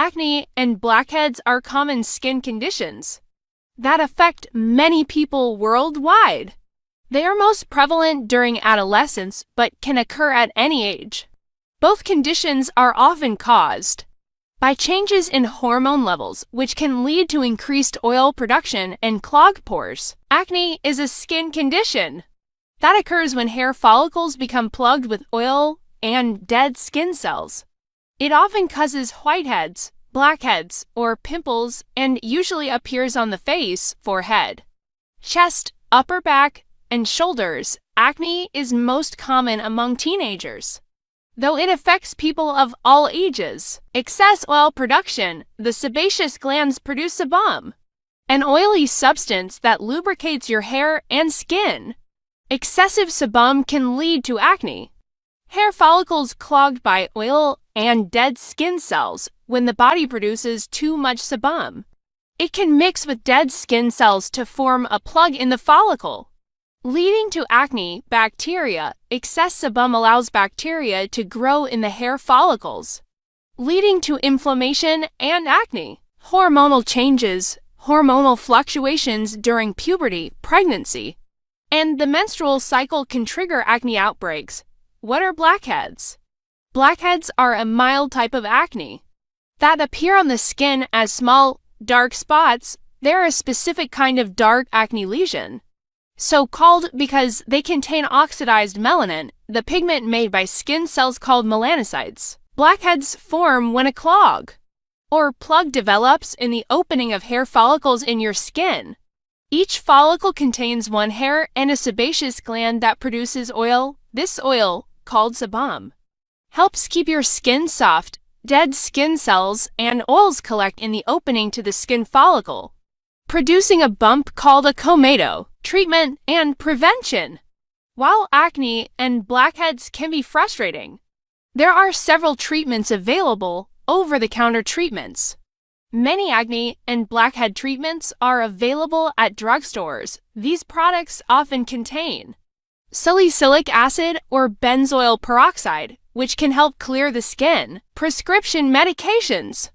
Acne and blackheads are common skin conditions that affect many people worldwide. They are most prevalent during adolescence but can occur at any age. Both conditions are often caused by changes in hormone levels, which can lead to increased oil production and clogged pores. Acne is a skin condition that occurs when hair follicles become plugged with oil and dead skin cells. It often causes whiteheads, blackheads, or pimples and usually appears on the face, forehead, chest, upper back, and shoulders. Acne is most common among teenagers, though it affects people of all ages. Excess oil production. The sebaceous glands produce sebum, an oily substance that lubricates your hair and skin. Excessive sebum can lead to acne. Hair follicles clogged by oil and dead skin cells. When the body produces too much sebum, it can mix with dead skin cells to form a plug in the follicle, leading to acne. Bacteria. Excess sebum allows bacteria to grow in the hair follicles, leading to inflammation and acne. Hormonal changes. Hormonal fluctuations during puberty, pregnancy, and the menstrual cycle can trigger acne outbreaks. What are blackheads? Blackheads are a mild type of acne that appear on the skin as small, dark spots. They're a specific kind of dark acne lesion, so called because they contain oxidized melanin, the pigment made by skin cells called melanocytes. Blackheads form when a clog or plug develops in the opening of hair follicles in your skin. Each follicle contains one hair and a sebaceous gland that produces oil. This oil, called sebum, helps keep your skin soft. Dead skin cells and oils collect in the opening to the skin follicle, producing a bump called a commodore. Treatment and prevention. While acne and blackheads can be frustrating, there are several treatments available. Over-the-counter treatments. Many acne and blackhead treatments are available at drugstores. These products often contain salicylic acid or benzoyl peroxide, which can help clear the skin. Prescription medications.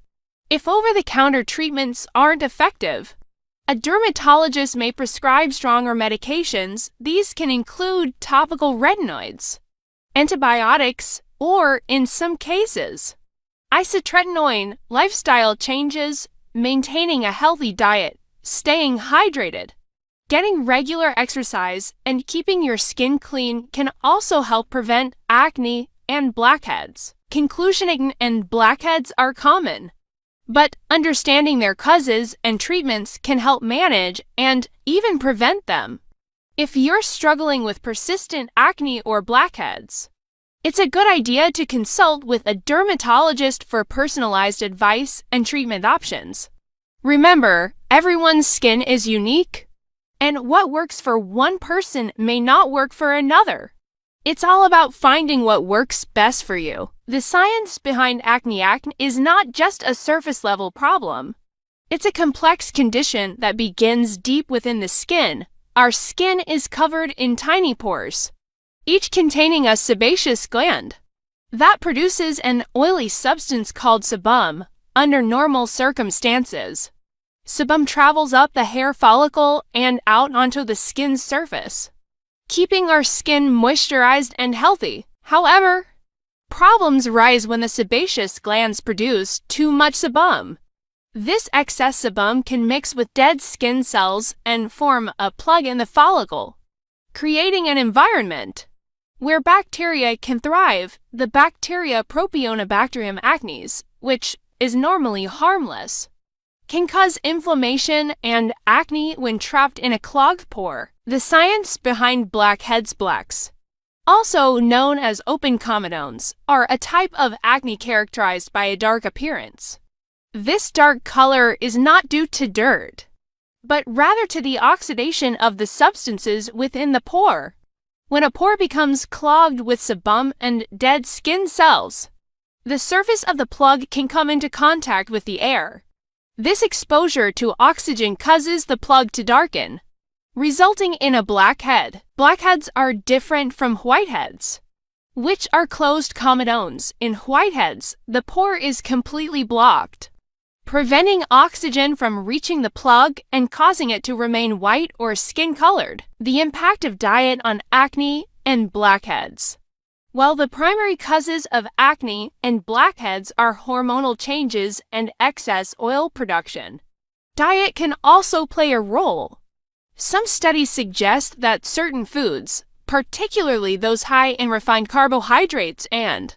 If over-the-counter treatments aren't effective, a dermatologist may prescribe stronger medications. These can include topical retinoids, antibiotics, or, in some cases, isotretinoin. Lifestyle changes. Maintaining a healthy diet, staying hydrated, getting regular exercise, and keeping your skin clean can also help prevent acne and blackheads. Conclusion: acne and blackheads are common, but understanding their causes and treatments can help manage and even prevent them. If you're struggling with persistent acne or blackheads, it's a good idea to consult with a dermatologist for personalized advice and treatment options. Remember, everyone's skin is unique, and what works for one person may not work for another. It's all about finding what works best for you. The science behind acne is not just a surface-level problem. It's a complex condition that begins deep within the skin. Our skin is covered in tiny pores, each containing a sebaceous gland that produces an oily substance called sebum. Under normal circumstances, sebum travels up the hair follicle and out onto the skin's surface, keeping our skin moisturized and healthy. However, problems arise when the sebaceous glands produce too much sebum. This excess sebum can mix with dead skin cells and form a plug in the follicle, creating an environment where bacteria can thrive. The bacteria Propionibacterium acnes, which is normally harmless, can cause inflammation and acne when trapped in a clogged pore. The science behind blackheads. Blacks, also known as open commodores, are a type of acne characterized by a dark appearance. This dark color is not due to dirt, but rather to the oxidation of the substances within the pore. When a pore becomes clogged with sebum and dead skin cells, the surface of the plug can come into contact with the air. This exposure to oxygen causes the plug to darken, resulting in a blackhead. Blackheads are different from whiteheads, which are closed commodores. In whiteheads, the pore is completely blocked, preventing oxygen from reaching the plug and causing it to remain white or skin-colored. The impact of diet on acne and blackheads. While the primary causes of acne and blackheads are hormonal changes and excess oil production, diet can also play a role. Some studies suggest that certain foods, particularly those high in refined carbohydrates and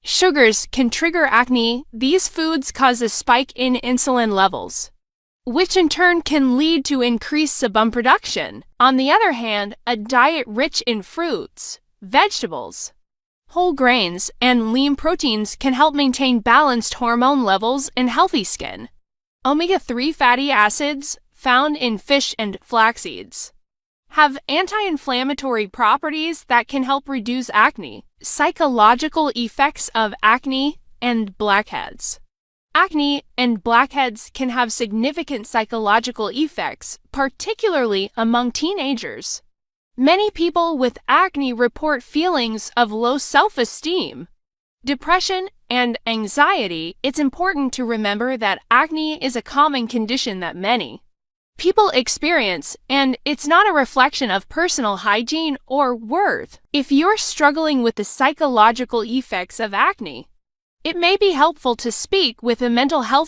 sugars, can trigger acne. These foods cause a spike in insulin levels, which in turn can lead to increased sebum production. On the other hand, a diet rich in fruits, vegetables, whole grains, and lean proteins can help maintain balanced hormone levels and healthy skin. Omega-3 fatty acids, found in fish and flax seeds, have anti-inflammatory properties that can help reduce acne. Psychological effects of acne and blackheads. Acne and blackheads can have significant psychological effects, particularly among teenagers. Many people with acne report feelings of low self-esteem, depression, and anxiety. It's important to remember that acne is a common condition that many people experience, and it's not a reflection of personal hygiene or worth. If you're struggling with the psychological effects of acne, it may be helpful to speak with a mental health